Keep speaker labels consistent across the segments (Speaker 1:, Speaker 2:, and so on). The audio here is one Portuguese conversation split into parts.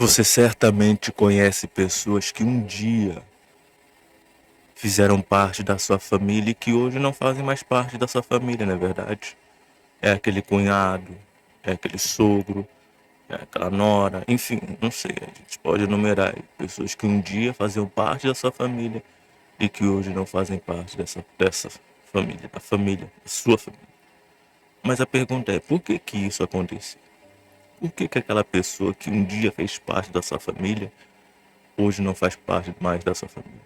Speaker 1: Você certamente conhece pessoas que um dia fizeram parte da sua família e que hoje não fazem mais parte da sua família, não é verdade? É aquele cunhado, é aquele sogro, é aquela nora, enfim, não sei, a gente pode enumerar aí pessoas que um dia faziam parte da sua família e que hoje não fazem parte dessa família, da sua família. Mas a pergunta é, por que que isso aconteceu? Por que que aquela pessoa que um dia fez parte da sua família hoje não faz parte mais da sua família?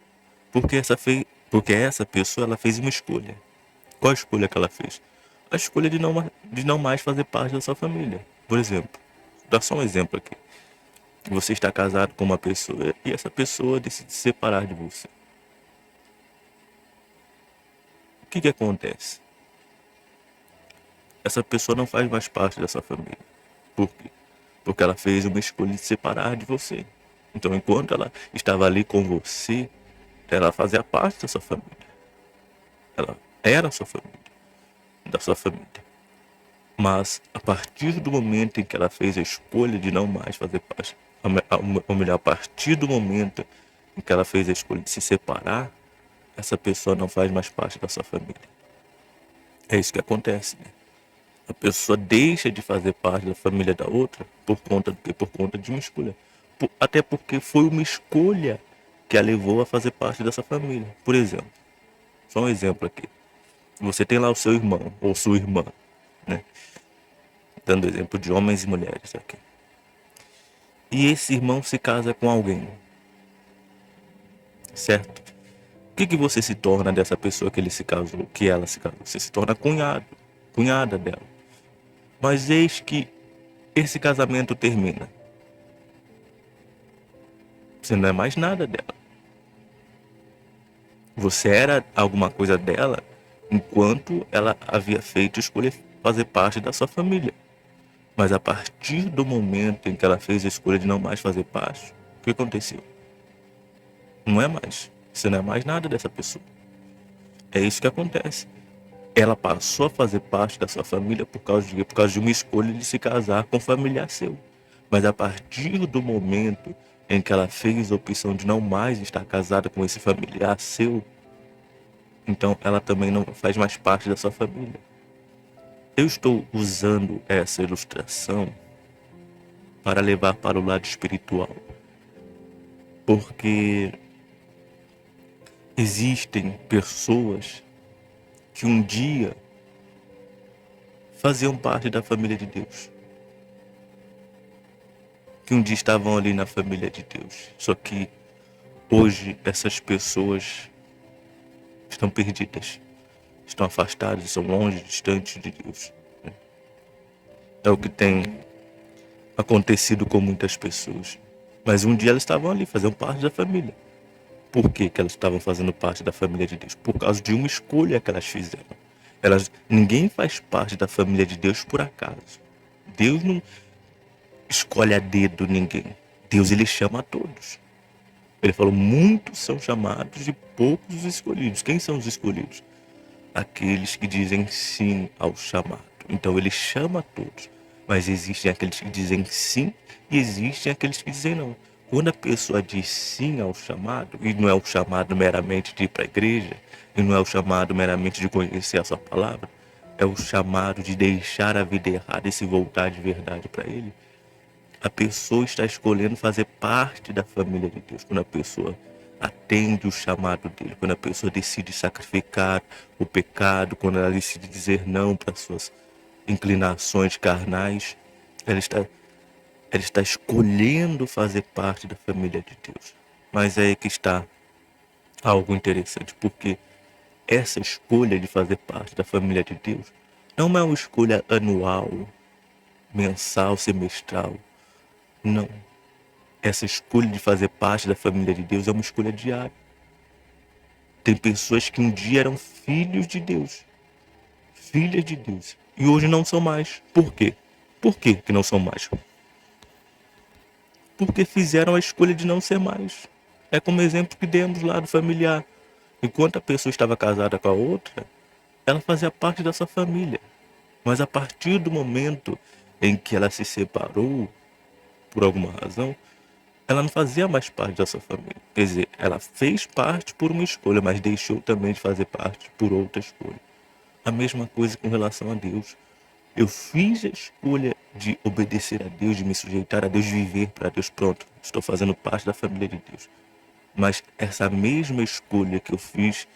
Speaker 1: Porque essa pessoa ela fez uma escolha. Qual a escolha que ela fez? A escolha de não mais fazer parte da sua família. Por exemplo, vou dar só um exemplo aqui. Você está casado com uma pessoa e essa pessoa decide se separar de você. O que que acontece? Essa pessoa não faz mais parte da sua família. Por quê? Porque ela fez uma escolha de se separar de você. Então, enquanto ela estava ali com você, ela fazia parte da sua família. Ela era sua família, da sua família. Mas a partir do momento em que ela fez a escolha de não mais fazer parte, ou melhor, a partir do momento em que ela fez a escolha de se separar, essa pessoa não faz mais parte da sua família. É isso que acontece, né? A pessoa deixa de fazer parte da família da outra por conta do quê? Por conta de uma escolha. Até porque foi uma escolha que a levou a fazer parte dessa família. Por exemplo, só um exemplo aqui. Você tem lá o seu irmão ou sua irmã, né? Dando exemplo de homens e mulheres aqui. E esse irmão se casa com alguém, certo? O que que você se torna dessa pessoa que ele se casou, que ela se casou? Você se torna cunhado, cunhada dela. Mas eis que esse casamento termina. Você não é mais nada dela. Você era alguma coisa dela enquanto ela havia feito escolha fazer parte da sua família. Mas a partir do momento em que ela fez a escolha de não mais fazer parte, o que aconteceu? Não é mais. Você não é mais nada dessa pessoa. É isso que acontece. Ela passou a fazer parte da sua família por causa de uma escolha de se casar com um familiar seu. Mas a partir do momento em que ela fez a opção de não mais estar casada com esse familiar seu, então ela também não faz mais parte da sua família. Eu estou usando essa ilustração para levar para o lado espiritual, porque existem pessoas que um dia faziam parte da família de Deus, que um dia estavam ali na família de Deus, só que hoje essas pessoas estão perdidas, estão afastadas, estão longe, distantes de Deus. É o que tem acontecido com muitas pessoas. Mas um dia elas estavam ali, faziam parte da família. Por que que elas estavam fazendo parte da família de Deus? Por causa de uma escolha que elas fizeram. Ninguém faz parte da família de Deus por acaso. Deus não escolhe a dedo ninguém. Deus ele chama a todos. Ele falou, muitos são chamados e poucos os escolhidos. Quem são os escolhidos? Aqueles que dizem sim ao chamado. Então ele chama a todos. Mas existem aqueles que dizem sim e existem aqueles que dizem não. Quando a pessoa diz sim ao chamado, e não é o chamado meramente de ir para a igreja, e não é o chamado meramente de conhecer a sua palavra, é o chamado de deixar a vida errada e se voltar de verdade para ele. A pessoa está escolhendo fazer parte da família de Deus. Quando a pessoa atende o chamado dele, quando a pessoa decide sacrificar o pecado, quando ela decide dizer não para suas inclinações carnais, ela está, ela está escolhendo fazer parte da família de Deus. Mas é aí que está algo interessante, porque essa escolha de fazer parte da família de Deus não é uma escolha anual, mensal, semestral. Não. Essa escolha de fazer parte da família de Deus é uma escolha diária. Tem pessoas que um dia eram filhos de Deus, filhas de Deus, e hoje não são mais. Por quê? Por que que não são mais? Porque fizeram a escolha de não ser mais. É como exemplo que demos lá do familiar. Enquanto a pessoa estava casada com a outra, ela fazia parte da sua família. Mas a partir do momento em que ela se separou, por alguma razão, ela não fazia mais parte da sua família. Quer dizer, ela fez parte por uma escolha, mas deixou também de fazer parte por outra escolha. A mesma coisa com relação a Deus. Eu fiz a escolha de obedecer a Deus, de me sujeitar a Deus, de viver para Deus. Pronto, estou fazendo parte da família de Deus. Mas essa mesma escolha que eu fiz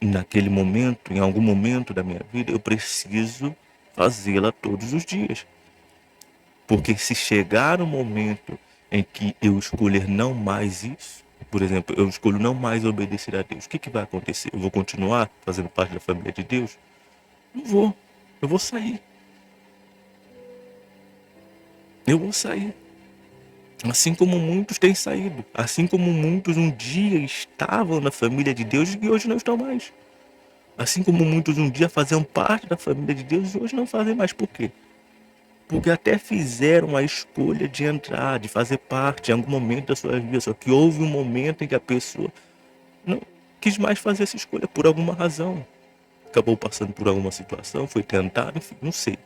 Speaker 1: naquele momento, em algum momento da minha vida, eu preciso fazê-la todos os dias. Porque se chegar um momento em que eu escolher não mais isso, por exemplo, eu escolho não mais obedecer a Deus, o que vai acontecer? Eu vou continuar fazendo parte da família de Deus? Não vou. Eu vou sair. Eu vou sair. Assim como muitos têm saído. Assim como muitos um dia estavam na família de Deus e hoje não estão mais. Assim como muitos um dia faziam parte da família de Deus e hoje não fazem mais. Por quê? Porque até fizeram a escolha de entrar, de fazer parte em algum momento da sua vida. Só que houve um momento em que a pessoa não quis mais fazer essa escolha por alguma razão. Acabou passando por alguma situação, foi tentado, enfim, não sei.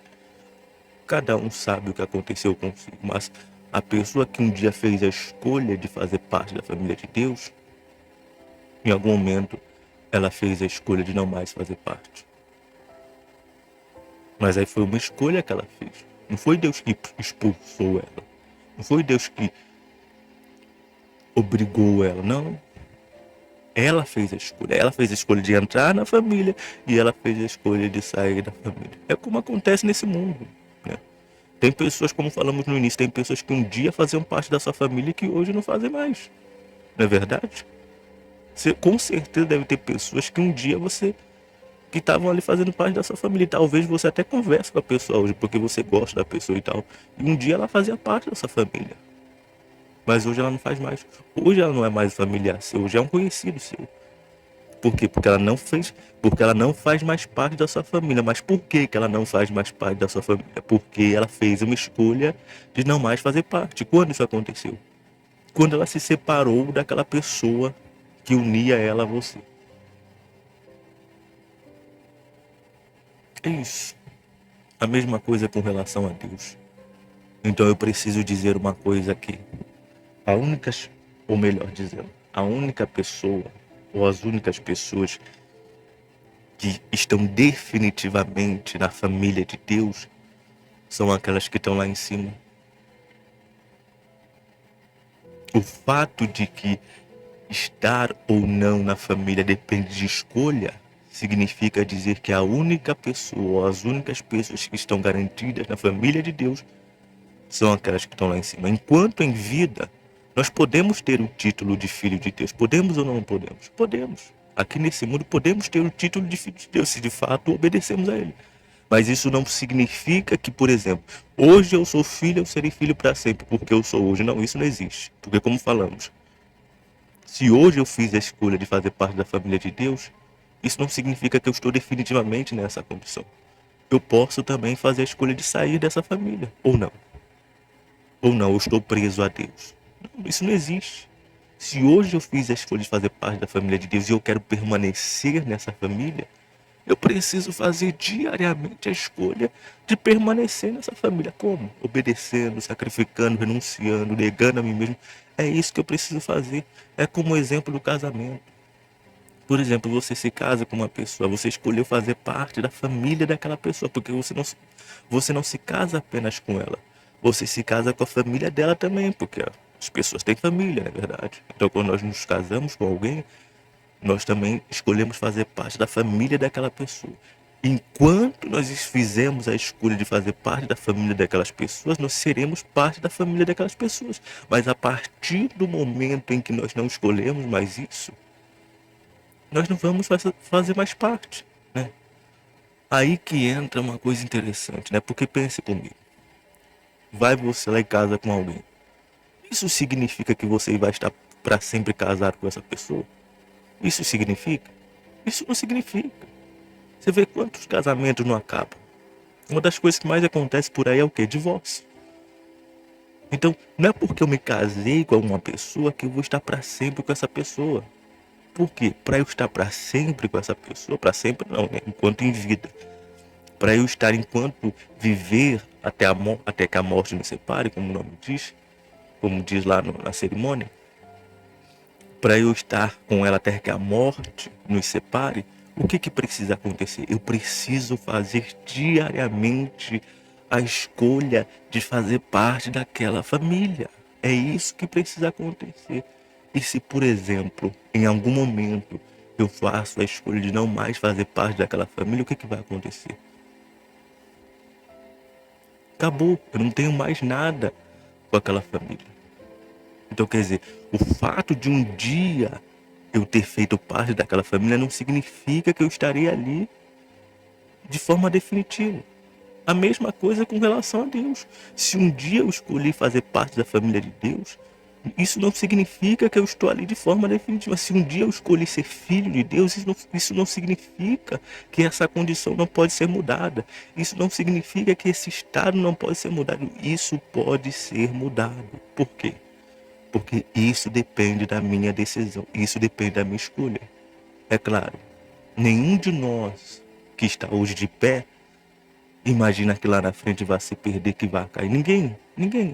Speaker 1: Cada um sabe o que aconteceu consigo, mas a pessoa que um dia fez a escolha de fazer parte da família de Deus, em algum momento ela fez a escolha de não mais fazer parte. Mas aí foi uma escolha que ela fez. Não foi Deus que expulsou ela. Não foi Deus que obrigou ela, não. Ela fez a escolha. Ela fez a escolha de entrar na família e ela fez a escolha de sair da família. É como acontece nesse mundo, né? Tem pessoas, como falamos no início, tem pessoas que um dia faziam parte da sua família e que hoje não fazem mais. Não é verdade? Você, com certeza deve ter pessoas que um dia você que estavam ali fazendo parte da sua família. E talvez você até converse com a pessoa hoje, porque você gosta da pessoa e tal. E um dia ela fazia parte da sua família. Mas hoje ela não faz mais. Hoje ela não é mais familiar seu, hoje é um conhecido seu. Por quê? Porque ela não faz mais parte da sua família. Mas por que ela não faz mais parte da sua família? Porque ela fez uma escolha de não mais fazer parte. Quando isso aconteceu? Quando ela se separou daquela pessoa que unia ela a você. É isso. A mesma coisa com relação a Deus. Então eu preciso dizer uma coisa aqui. A única, ou melhor dizendo, a única pessoa, ou as únicas pessoas que estão definitivamente na família de Deus são aquelas que estão lá em cima. O fato de que estar ou não na família depende de escolha significa dizer que a única pessoa, ou as únicas pessoas que estão garantidas na família de Deus são aquelas que estão lá em cima. Enquanto em vida, nós podemos ter o título de filho de Deus. Podemos ou não podemos? Podemos. Aqui nesse mundo podemos ter o título de filho de Deus, se de fato obedecemos a Ele. Mas isso não significa que, por exemplo, hoje eu sou filho, eu serei filho para sempre, porque eu sou hoje. Não, isso não existe. Porque como falamos, se hoje eu fiz a escolha de fazer parte da família de Deus, isso não significa que eu estou definitivamente nessa condição. Eu posso também fazer a escolha de sair dessa família, ou não. Ou não, eu estou preso a Deus. Não, isso não existe. Se hoje eu fiz a escolha de fazer parte da família de Deus e eu quero permanecer nessa família, eu preciso fazer diariamente a escolha de permanecer nessa família. Como? Obedecendo, sacrificando, renunciando, negando a mim mesmo. É isso que eu preciso fazer. É como o exemplo do casamento. Por exemplo, você se casa com uma pessoa, você escolheu fazer parte da família daquela pessoa, porque você não se casa apenas com ela. Você se casa com a família dela também, porque as pessoas têm família, não é verdade? Então, quando nós nos casamos com alguém, nós também escolhemos fazer parte da família daquela pessoa. Enquanto nós fizemos a escolha de fazer parte da família daquelas pessoas, nós seremos parte da família daquelas pessoas. Mas a partir do momento em que nós não escolhemos mais isso, nós não vamos fazer mais parte, né? Aí que entra uma coisa interessante, né? Porque pense comigo, vai você lá em casa com alguém. Isso significa que você vai estar para sempre casado com essa pessoa? Isso significa? Isso não significa. Você vê quantos casamentos não acabam. Uma das coisas que mais acontece por aí é o quê? Divórcio. Então, não é porque eu me casei com alguma pessoa que eu vou estar para sempre com essa pessoa. Por quê? Para eu estar para sempre com essa pessoa, para sempre não, né? Enquanto em vida. Para eu estar enquanto viver até que a morte nos separe, como o nome diz, como diz lá na cerimônia, para eu estar com ela até que a morte nos separe, o que precisa acontecer? Eu preciso fazer diariamente a escolha de fazer parte daquela família. É isso que precisa acontecer. E se, por exemplo, em algum momento eu faço a escolha de não mais fazer parte daquela família, o que vai acontecer? Acabou, eu não tenho mais nada com aquela família. Então, quer dizer, o fato de um dia eu ter feito parte daquela família não significa que eu estarei ali de forma definitiva. A mesma coisa com relação a Deus. Se um dia eu escolhi fazer parte da família de Deus, isso não significa que eu estou ali de forma definitiva. Se um dia eu escolhi ser filho de Deus, isso não significa que essa condição não pode ser mudada. Isso não significa que esse estado não pode ser mudado. Isso pode ser mudado. Por quê? Porque isso depende da minha decisão. Isso depende da minha escolha. É claro, nenhum de nós que está hoje de pé imagina que lá na frente vai se perder, que vai cair. Ninguém.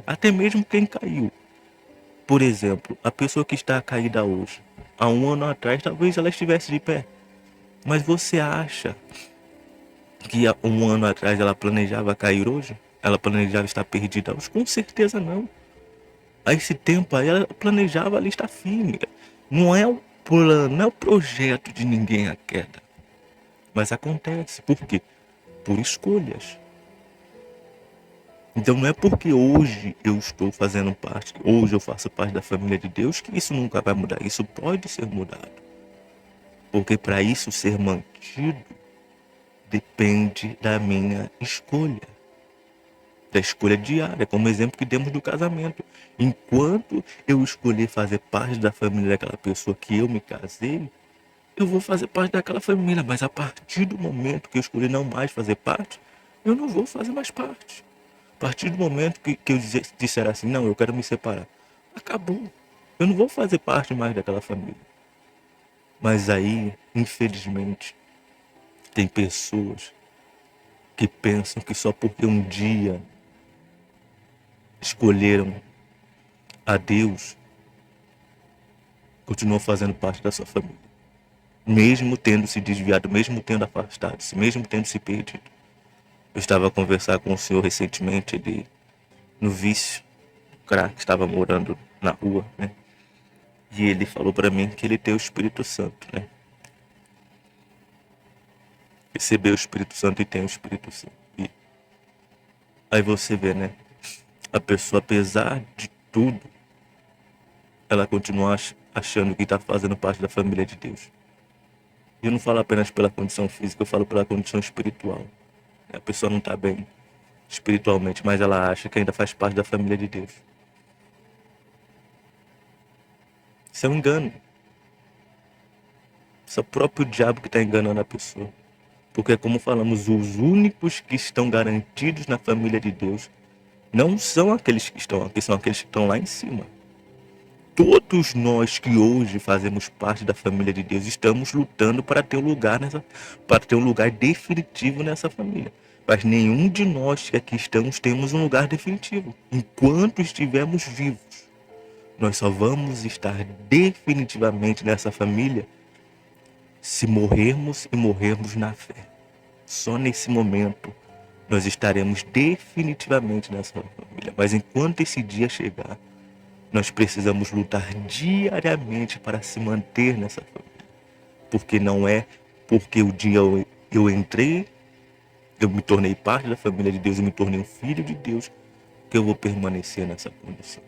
Speaker 1: Até mesmo quem caiu. Por exemplo, a pessoa que está caída hoje, há um ano atrás, talvez ela estivesse de pé. Mas você acha que há um ano atrás ela planejava cair hoje? Ela planejava estar perdida hoje? Com certeza não. A esse tempo aí ela planejava ali estar firme. Não é o plano, não é o projeto de ninguém a queda. Mas acontece. Por quê? Por escolhas. Então não é porque hoje eu estou fazendo parte, hoje eu faço parte da família de Deus, que isso nunca vai mudar. Isso pode ser mudado. Porque para isso ser mantido, depende da minha escolha. Da escolha diária, como exemplo que demos do casamento. Enquanto eu escolher fazer parte da família daquela pessoa que eu me casei, eu vou fazer parte daquela família. Mas a partir do momento que eu escolher não mais fazer parte, eu não vou fazer mais parte. A partir do momento que eu disser assim, não, eu quero me separar, acabou. Eu não vou fazer parte mais daquela família. Mas aí, infelizmente, tem pessoas que pensam que só porque um dia escolheram a Deus, continuam fazendo parte da sua família. Mesmo tendo se desviado, mesmo tendo afastado-se, mesmo tendo se perdido. Eu estava a conversar com o senhor recentemente, ele no vício, o crack, estava morando na rua, né? E ele falou para mim que ele tem o Espírito Santo, né? Recebeu o Espírito Santo e tem o Espírito Santo. E aí você vê, né? A pessoa, apesar de tudo, ela continua achando que está fazendo parte da família de Deus. E eu não falo apenas pela condição física, eu falo pela condição espiritual. A pessoa não está bem espiritualmente, mas ela acha que ainda faz parte da família de Deus. Isso é um engano. Isso é o próprio diabo que está enganando a pessoa. Porque, como falamos, os únicos que estão garantidos na família de Deus não são aqueles que estão aqui, são aqueles que estão lá em cima. Todos nós que hoje fazemos parte da família de Deus estamos lutando para ter um lugar para ter um lugar definitivo nessa família. Mas nenhum de nós que aqui estamos temos um lugar definitivo. Enquanto estivermos vivos, nós só vamos estar definitivamente nessa família se morrermos e morrermos na fé. Só nesse momento nós estaremos definitivamente nessa família. Mas enquanto esse dia chegar, nós precisamos lutar diariamente para se manter nessa família. Porque não é porque o dia eu entrei, eu me tornei parte da família de Deus, eu me tornei um filho de Deus, que eu vou permanecer nessa condição.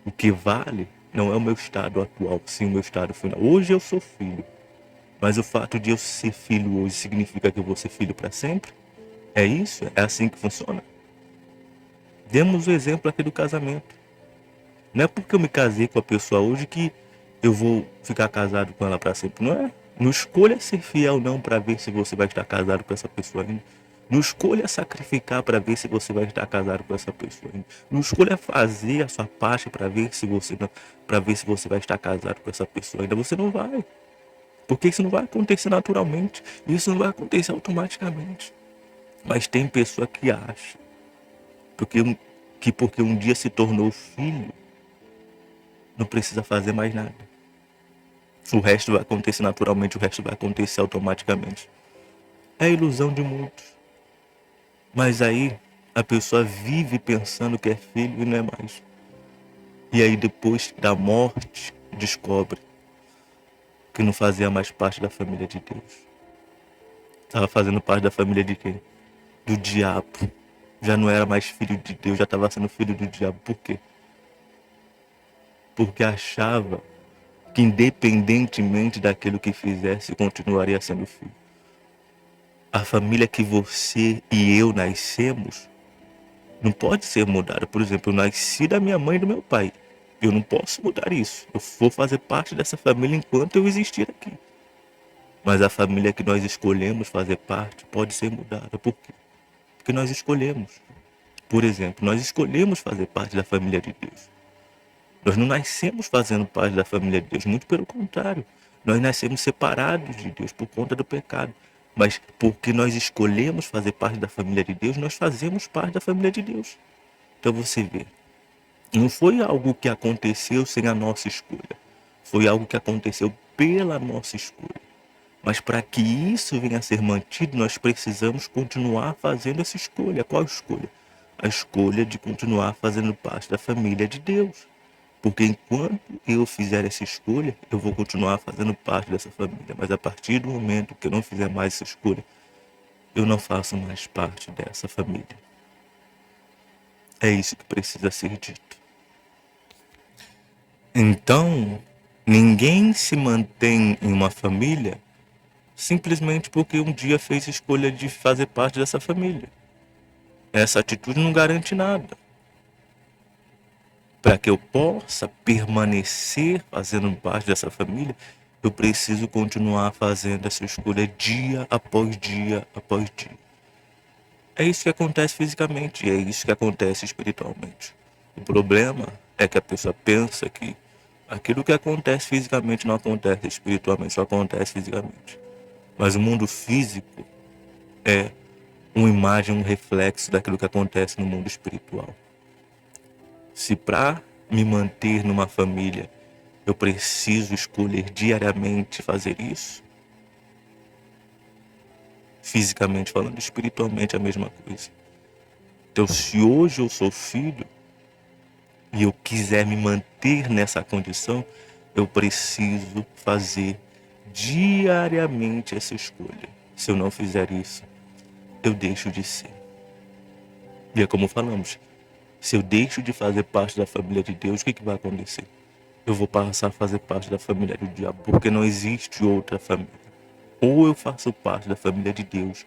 Speaker 1: O que vale não é o meu estado atual, sim o meu estado final. Hoje eu sou filho, mas o fato de eu ser filho hoje significa que eu vou ser filho para sempre? É isso? É assim que funciona? Demos o exemplo aqui do casamento. Não é porque eu me casei com a pessoa hoje que eu vou ficar casado com ela para sempre. Não é. Não escolha ser fiel não para ver se você vai estar casado com essa pessoa ainda. Não escolha sacrificar para ver se você vai estar casado com essa pessoa ainda. Não escolha fazer a sua parte para ver se você vai estar casado com essa pessoa ainda. Você não vai. Porque isso não vai acontecer naturalmente. Isso não vai acontecer automaticamente. Mas tem pessoa que acha porque um dia se tornou filho, não precisa fazer mais nada. O resto vai acontecer naturalmente, o resto vai acontecer automaticamente. É a ilusão de muitos. Mas aí a pessoa vive pensando que é filho e não é mais. E aí depois da morte descobre que não fazia mais parte da família de Deus. Estava fazendo parte da família de quem? Do diabo. Já não era mais filho de Deus, já estava sendo filho do diabo. Por quê? Porque achava que independentemente daquilo que fizesse, continuaria sendo filho. A família que você e eu nascemos não pode ser mudada. Por exemplo, eu nasci da minha mãe e do meu pai. Eu não posso mudar isso. Eu vou fazer parte dessa família enquanto eu existir aqui. Mas a família que nós escolhemos fazer parte pode ser mudada. Por quê? Porque nós escolhemos. Por exemplo, nós escolhemos fazer parte da família de Deus. Nós não nascemos fazendo parte da família de Deus, muito pelo contrário. Nós nascemos separados de Deus por conta do pecado. Mas porque nós escolhemos fazer parte da família de Deus, nós fazemos parte da família de Deus. Então você vê, não foi algo que aconteceu sem a nossa escolha. Foi algo que aconteceu pela nossa escolha. Mas para que isso venha a ser mantido, nós precisamos continuar fazendo essa escolha. Qual escolha? A escolha de continuar fazendo parte da família de Deus. Porque enquanto eu fizer essa escolha, eu vou continuar fazendo parte dessa família. Mas a partir do momento que eu não fizer mais essa escolha, eu não faço mais parte dessa família. É isso que precisa ser dito. Então, ninguém se mantém em uma família simplesmente porque um dia fez a escolha de fazer parte dessa família. Essa atitude não garante nada. Para que eu possa permanecer fazendo parte dessa família, eu preciso continuar fazendo essa escolha dia após dia após dia. É isso que acontece fisicamente, é isso que acontece espiritualmente. O problema é que a pessoa pensa que aquilo que acontece fisicamente não acontece espiritualmente, só acontece fisicamente. Mas o mundo físico é uma imagem, um reflexo daquilo que acontece no mundo espiritual. Se para me manter numa família eu preciso escolher diariamente fazer isso, fisicamente falando, espiritualmente é a mesma coisa. Então, se hoje eu sou filho e eu quiser me manter nessa condição, eu preciso fazer diariamente essa escolha. Se eu não fizer isso, eu deixo de ser. E é como falamos, se eu deixo de fazer parte da família de Deus, o que vai acontecer? Eu vou passar a fazer parte da família do diabo, porque não existe outra família. Ou eu faço parte da família de Deus,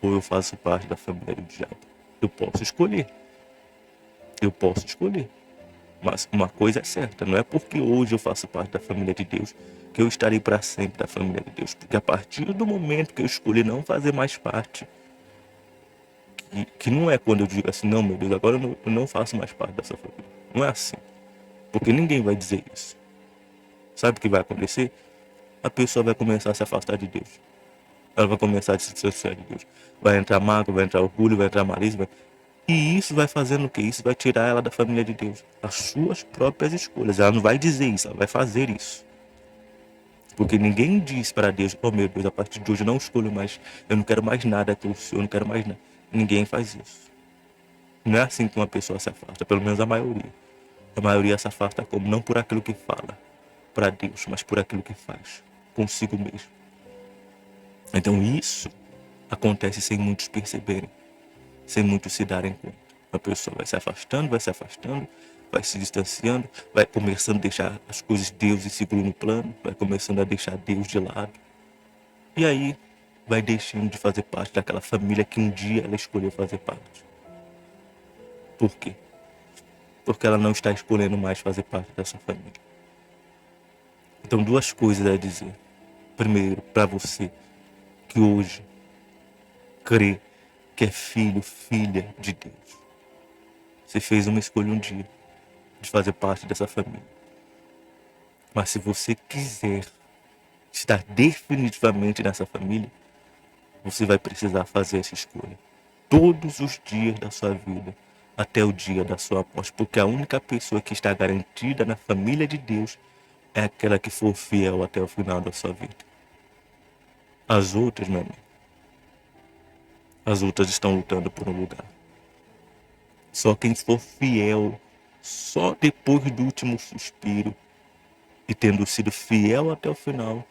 Speaker 1: ou eu faço parte da família do diabo. Eu posso escolher. Eu posso escolher. Mas uma coisa é certa, não é porque hoje eu faço parte da família de Deus que eu estarei para sempre da família de Deus. Porque a partir do momento que eu escolhi não fazer mais parte, que não é quando eu digo assim, não, meu Deus, agora eu não faço mais parte dessa família. Não é assim. Porque ninguém vai dizer isso. Sabe o que vai acontecer? A pessoa vai começar a se afastar de Deus. Ela vai começar a se distanciar de Deus. Vai entrar mágoa, vai entrar orgulho, vai entrar malícia. E isso vai fazendo o quê? Isso vai tirar ela da família de Deus. As suas próprias escolhas. Ela não vai dizer isso, ela vai fazer isso. Porque ninguém diz para Deus, oh meu Deus, a partir de hoje eu não escolho mais, eu não quero mais nada com o Senhor, eu não quero mais nada. Ninguém faz isso. Não é assim que uma pessoa se afasta, pelo menos a maioria. A maioria se afasta como? Não por aquilo que fala para Deus, mas por aquilo que faz consigo mesmo. Então isso acontece sem muitos perceberem, sem muitos se darem conta. A pessoa vai se afastando, vai se distanciando, vai começando a deixar as coisas de Deus em segundo plano, vai começando a deixar Deus de lado. E aí vai deixando de fazer parte daquela família que um dia ela escolheu fazer parte. Por quê? Porque ela não está escolhendo mais fazer parte dessa família. Então, duas coisas a dizer. Primeiro, para você que hoje crê que é filho, filha de Deus. Você fez uma escolha um dia de fazer parte dessa família. Mas se você quiser estar definitivamente nessa família, você vai precisar fazer essa escolha. Todos os dias da sua vida, até o dia da sua morte, porque a única pessoa que está garantida na família de Deus é aquela que for fiel até o final da sua vida. As outras, meu amigo, as outras estão lutando por um lugar. Só quem for fiel, só depois do último suspiro e tendo sido fiel até o final,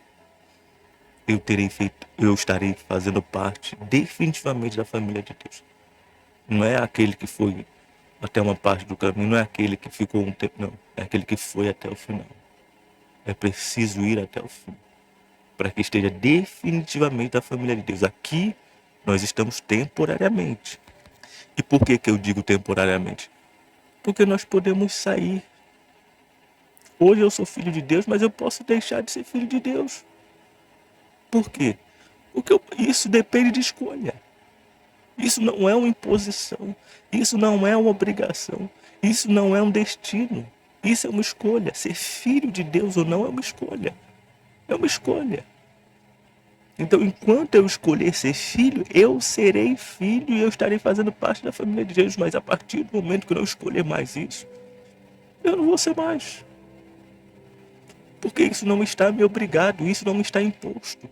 Speaker 1: eu estarei fazendo parte definitivamente da família de Deus. Não é aquele que foi até uma parte do caminho, não é aquele que ficou um tempo, não. É aquele que foi até o final. É preciso ir até o fim, para que esteja definitivamente da família de Deus. Aqui nós estamos temporariamente. E por que eu digo temporariamente? Porque nós podemos sair. Hoje eu sou filho de Deus, mas eu posso deixar de ser filho de Deus. Por quê? Porque isso depende de escolha. Isso não é uma imposição. Isso não é uma obrigação. Isso não é um destino. Isso é uma escolha. Ser filho de Deus ou não é uma escolha. É uma escolha. Então, enquanto eu escolher ser filho, eu serei filho e eu estarei fazendo parte da família de Deus. Mas a partir do momento que eu não escolher mais isso, eu não vou ser mais. Porque isso não está me obrigado, isso não me está imposto.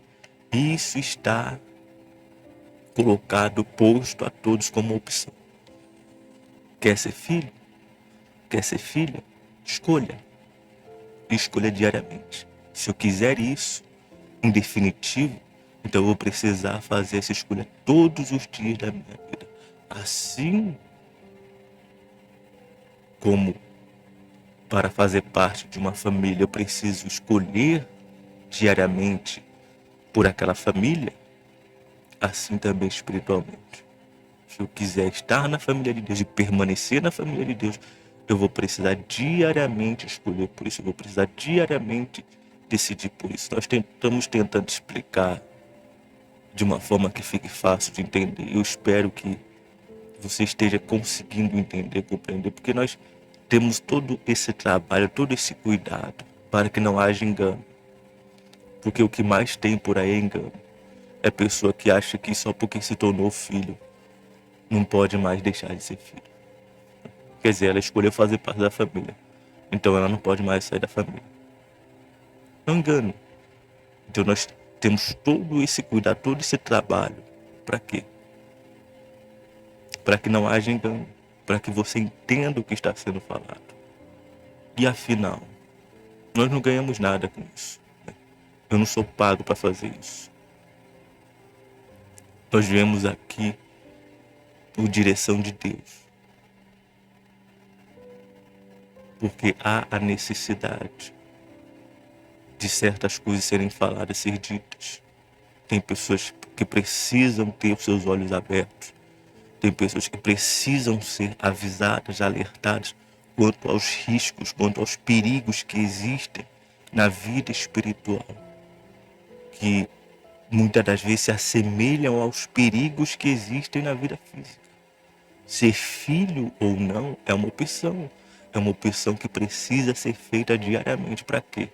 Speaker 1: Isso está colocado, posto a todos como opção. Quer ser filho? Quer ser filha? Escolha. Escolha diariamente. Se eu quiser isso, em definitivo, então eu vou precisar fazer essa escolha todos os dias da minha vida. Assim como para fazer parte de uma família eu preciso escolher diariamente por aquela família, assim também espiritualmente. Se eu quiser estar na família de Deus e permanecer na família de Deus, eu vou precisar diariamente escolher por isso, eu vou precisar diariamente decidir por isso. Nós estamos tentando explicar de uma forma que fique fácil de entender. Eu espero que você esteja conseguindo entender, compreender, porque nós temos todo esse trabalho, todo esse cuidado para que não haja engano. Porque o que mais tem por aí é engano. É pessoa que acha que só porque se tornou filho não pode mais deixar de ser filho. Quer dizer, ela escolheu fazer parte da família, então ela não pode mais sair da família. Não engane. Então nós temos todo esse cuidado, todo esse trabalho. Para quê? Para que não haja engano. Para que você entenda o que está sendo falado. E afinal, nós não ganhamos nada com isso. Eu não sou pago para fazer isso. Nós viemos aqui por direção de Deus. Porque há a necessidade de certas coisas serem faladas, ser ditas. Tem pessoas que precisam ter os seus olhos abertos. Tem pessoas que precisam ser avisadas, alertadas quanto aos riscos, quanto aos perigos que existem na vida espiritual, que muitas das vezes se assemelham aos perigos que existem na vida física. Ser filho ou não é uma opção. É uma opção que precisa ser feita diariamente. Para quê?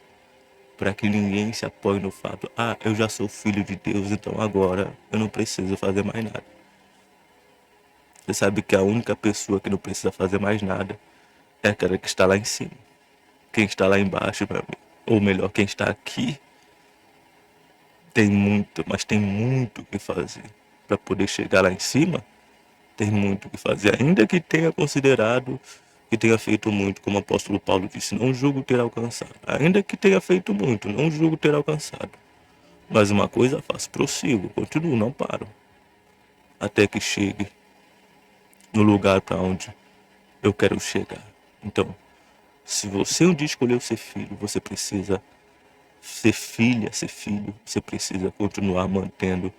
Speaker 1: Para que ninguém se apoie no fato, eu já sou filho de Deus, então agora eu não preciso fazer mais nada. Você sabe que a única pessoa que não precisa fazer mais nada é aquela que está lá em cima. Quem está lá embaixo, para mim, ou melhor, quem está aqui, tem muito, mas tem muito o que fazer. Para poder chegar lá em cima, tem muito o que fazer. Ainda que tenha considerado, que tenha feito muito, como o apóstolo Paulo disse, não julgo ter alcançado. Ainda que tenha feito muito, não julgo ter alcançado. Mas uma coisa faço, prossigo, continuo, não paro. Até que chegue no lugar para onde eu quero chegar. Então, se você um dia escolheu ser filho, você precisa ser filha, ser filho, você precisa continuar mantendo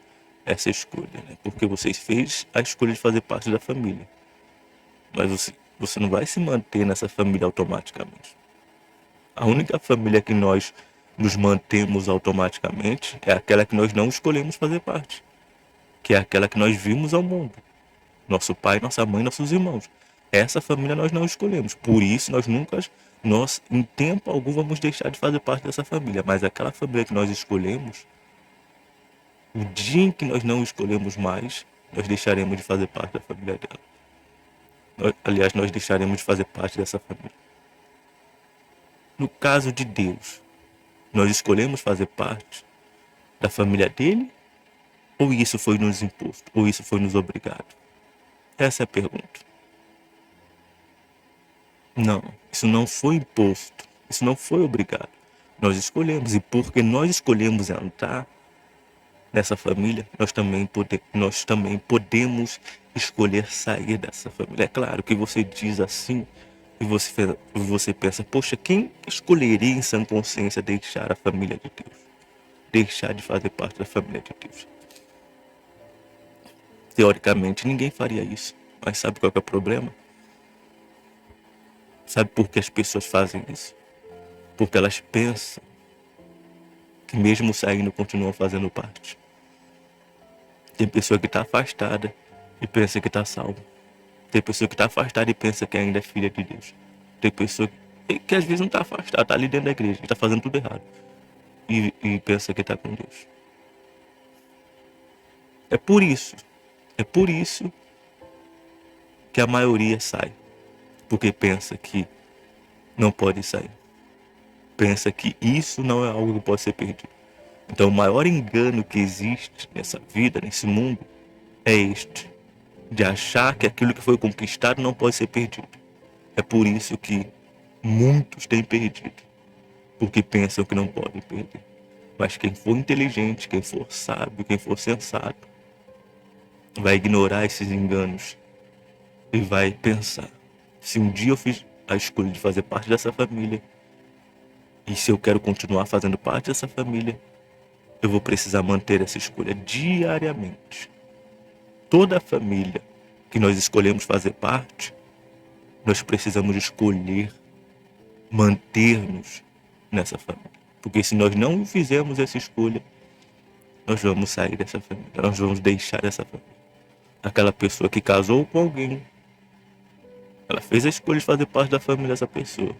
Speaker 1: essa escolha, né? Porque você fez a escolha de fazer parte da família. Mas você não vai se manter nessa família automaticamente. A única família que nós nos mantemos automaticamente é aquela que nós não escolhemos fazer parte, que é aquela que nós vimos ao mundo. Nosso pai, nossa mãe, nossos irmãos. Essa família nós não escolhemos. Por isso nós em tempo algum vamos deixar de fazer parte dessa família. Mas aquela família que nós escolhemos, o dia em que nós não escolhemos mais, nós deixaremos de fazer parte da família dela. Aliás, nós deixaremos de fazer parte dessa família. No caso de Deus, nós escolhemos fazer parte da família dele? Ou isso foi nos imposto? Ou isso foi nos obrigado? Essa é a pergunta. Não, isso não foi imposto. Isso não foi obrigado. Nós escolhemos. E porque nós escolhemos entrar nessa família, nós também podemos escolher sair dessa família. É claro que você diz assim e você pensa, poxa, quem escolheria em sã consciência deixar a família de Deus? Deixar de fazer parte da família de Deus? Teoricamente, ninguém faria isso. Mas sabe qual é o problema? Sabe por que as pessoas fazem isso? Porque elas pensam que mesmo saindo continuam fazendo parte. Tem pessoa que está afastada e pensa que está salva. Tem pessoa que está afastada e pensa que ainda é filha de Deus. Tem pessoa que às vezes não está afastada, está ali dentro da igreja, está fazendo tudo errado. E pensa que está com Deus. É por isso que a maioria sai. Porque pensa que não pode sair. Pensa que isso não é algo que pode ser perdido. Então o maior engano que existe nessa vida, nesse mundo, é este. De achar que aquilo que foi conquistado não pode ser perdido. É por isso que muitos têm perdido. Porque pensam que não podem perder. Mas quem for inteligente, quem for sábio, quem for sensato, vai ignorar esses enganos e vai pensar: se um dia eu fiz a escolha de fazer parte dessa família, e se eu quero continuar fazendo parte dessa família, eu vou precisar manter essa escolha diariamente. Toda a família que nós escolhemos fazer parte, nós precisamos escolher manter-nos nessa família. Porque se nós não fizermos essa escolha, nós vamos sair dessa família, nós vamos deixar essa família. Aquela pessoa que casou com alguém, ela fez a escolha de fazer parte da família dessa pessoa.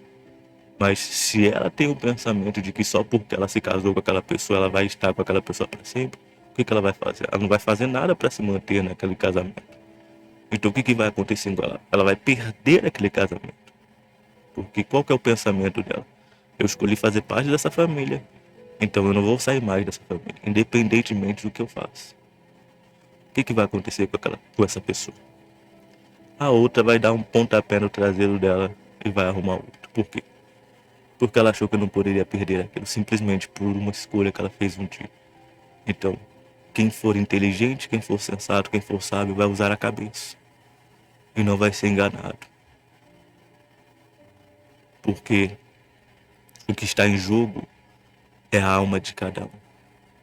Speaker 1: Mas se ela tem o pensamento de que só porque ela se casou com aquela pessoa, ela vai estar com aquela pessoa para sempre, o que ela vai fazer? Ela não vai fazer nada para se manter naquele casamento. Então o que vai acontecer com ela? Ela vai perder aquele casamento. Porque qual que é o pensamento dela? Eu escolhi fazer parte dessa família, então eu não vou sair mais dessa família, independentemente do que eu faço. O que vai acontecer com essa pessoa? A outra vai dar um pontapé no traseiro dela e vai arrumar outro. Por quê? Porque ela achou que não poderia perder aquilo, simplesmente por uma escolha que ela fez um dia. Então, quem for inteligente, quem for sensato, quem for sábio, vai usar a cabeça. E não vai ser enganado. Porque o que está em jogo é a alma de cada um.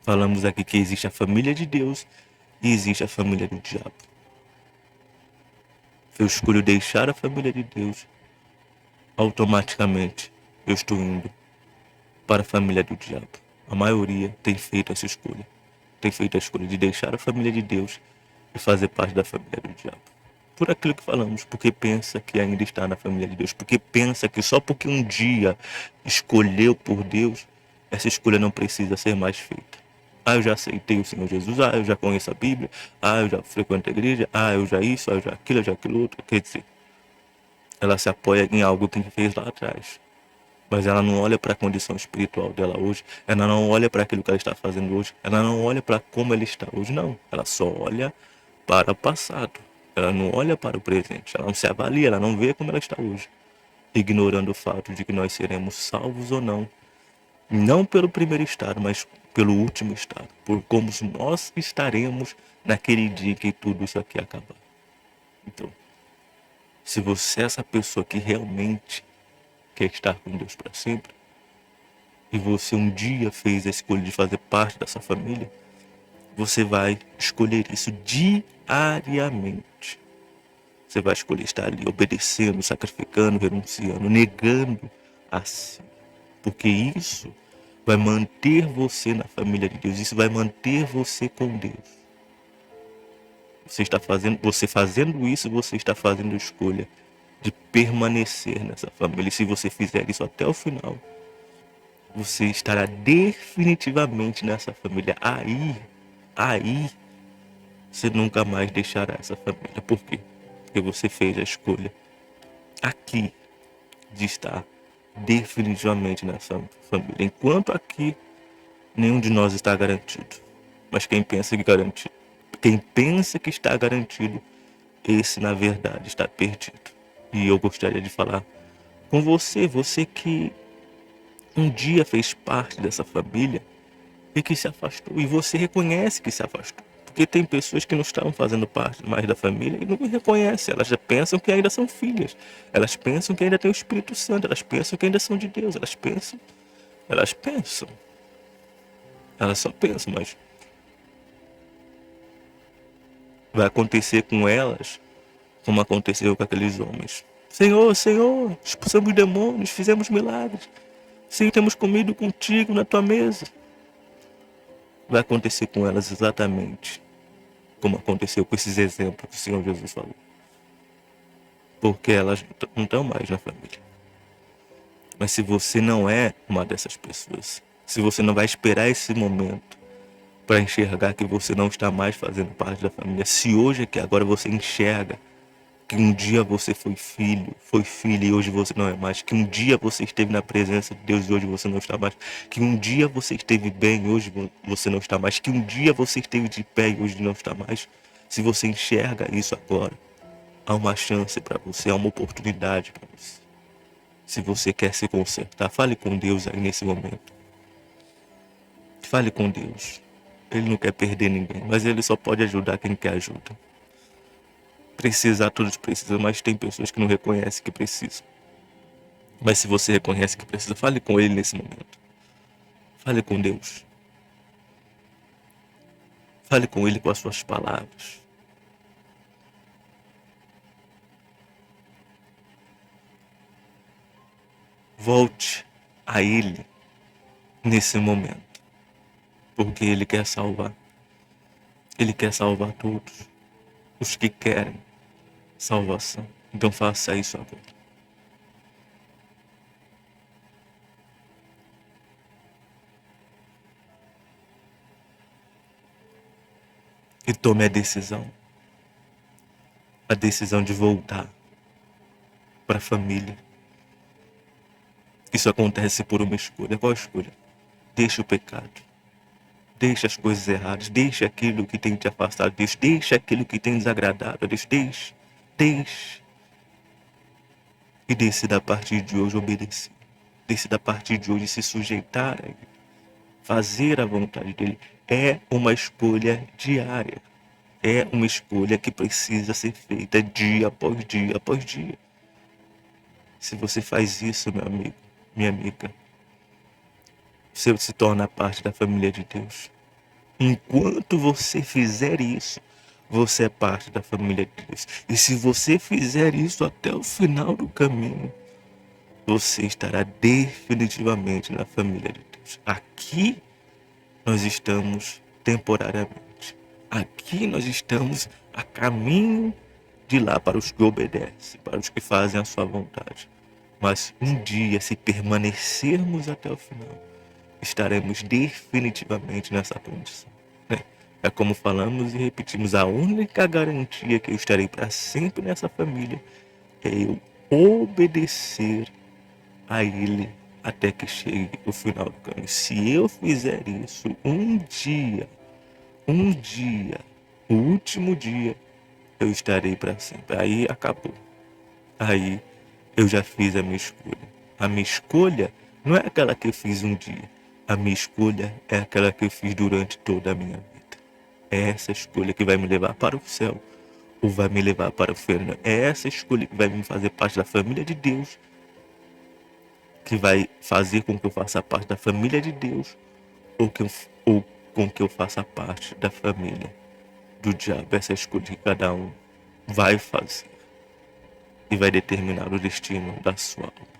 Speaker 1: Falamos aqui que existe a família de Deus e existe a família do diabo. Se eu escolho deixar a família de Deus, automaticamente eu estou indo para a família do diabo. A maioria tem feito essa escolha. Tem feito a escolha de deixar a família de Deus e fazer parte da família do diabo. Por aquilo que falamos, porque pensa que ainda está na família de Deus, porque pensa que só porque um dia escolheu por Deus, essa escolha não precisa ser mais feita. Ah, eu já aceitei o Senhor Jesus, ah, eu já conheço a Bíblia, ah, eu já frequento a igreja, ah, eu já isso, ah, eu já aquilo outro. Quer dizer, ela se apoia em algo que fez lá atrás. Mas ela não olha para a condição espiritual dela hoje, ela não olha para aquilo que ela está fazendo hoje, ela não olha para como ela está hoje, não. Ela só olha para o passado, ela não olha para o presente, ela não se avalia, ela não vê como ela está hoje, ignorando o fato de que nós seremos salvos ou não, não pelo primeiro estado, mas pelo último estado, por como nós estaremos naquele dia em que tudo isso aqui acabar. Então, se você é essa pessoa que realmente quer estar com Deus para sempre, e você um dia fez a escolha de fazer parte dessa família, você vai escolher isso diariamente. Você vai escolher estar ali obedecendo, sacrificando, renunciando, negando a si. Porque isso vai manter você na família de Deus, isso vai manter você com Deus. Você fazendo isso, você está fazendo a escolha de permanecer nessa família. E se você fizer isso até o final, você estará definitivamente nessa família. Aí, você nunca mais deixará essa família. Por quê? Porque você fez a escolha aqui de estar definitivamente nessa família. Enquanto aqui, nenhum de nós está garantido. Mas quem pensa que está garantido, esse na verdade está perdido. E eu gostaria de falar com você, você que um dia fez parte dessa família e que se afastou. E você reconhece que se afastou. Porque tem pessoas que não estão fazendo parte mais da família e não reconhecem. Elas já pensam que ainda são filhas. Elas pensam que ainda tem o Espírito Santo. Elas pensam que ainda são de Deus. Elas pensam. Elas só pensam, mas vai acontecer com elas como aconteceu com aqueles homens. Senhor, Senhor, expulsamos demônios, fizemos milagres. Sim, temos comido contigo na tua mesa. Vai acontecer com elas exatamente como aconteceu com esses exemplos que o Senhor Jesus falou. Porque elas não estão mais na família. Mas se você não é uma dessas pessoas, se você não vai esperar esse momento para enxergar que você não está mais fazendo parte da família, se hoje é que agora você enxerga que um dia você foi filha e hoje você não é mais, que um dia você esteve na presença de Deus e hoje você não está mais, que um dia você esteve bem e hoje você não está mais, que um dia você esteve de pé e hoje não está mais, se você enxerga isso agora, há uma chance para você, há uma oportunidade para você. Se você quer se consertar, fale com Deus aí nesse momento. Fale com Deus. Ele não quer perder ninguém, mas ele só pode ajudar quem quer ajuda. Precisar, todos precisam, mas tem pessoas que não reconhecem que precisam. Mas se você reconhece que precisa, fale com ele nesse momento. Fale com Deus. Fale com ele com as suas palavras. Volte a ele nesse momento, porque ele quer salvar. Ele quer salvar todos os que querem salvação. Então faça isso agora. E tome a decisão de voltar para a família. Isso acontece por uma escolha. Qual escolha? Deixe o pecado. Deixe as coisas erradas. Deixe aquilo que tem te afastado de Deus. Deixe aquilo que tem desagradado a Deus. Deixe. E decida a partir de hoje obedecer. Decida a partir de hoje se sujeitar a Ele. Fazer a vontade dEle. É uma escolha diária. É uma escolha que precisa ser feita dia após dia após dia. Se você faz isso, meu amigo, minha amiga, você se torna parte da família de Deus. Enquanto você fizer isso, você é parte da família de Deus. E se você fizer isso até o final do caminho, você estará definitivamente na família de Deus. Aqui nós estamos temporariamente. Aqui nós estamos a caminho de lá para os que obedecem, para os que fazem a sua vontade. Mas um dia, se permanecermos até o final, estaremos definitivamente nessa condição. Né? É como falamos e repetimos, a única garantia que eu estarei para sempre nessa família é eu obedecer a Ele até que chegue o final do caminho. Se eu fizer isso um dia, o último dia, eu estarei para sempre. Aí acabou. Aí eu já fiz a minha escolha. A minha escolha não é aquela que eu fiz um dia. A minha escolha é aquela que eu fiz durante toda a minha vida. É essa escolha que vai me levar para o céu ou vai me levar para o inferno. É essa escolha que vai me fazer parte da família de Deus, que vai fazer com que eu faça parte da família de Deus ou com que eu faça parte da família do diabo. Essa escolha que cada um vai fazer e vai determinar o destino da sua alma.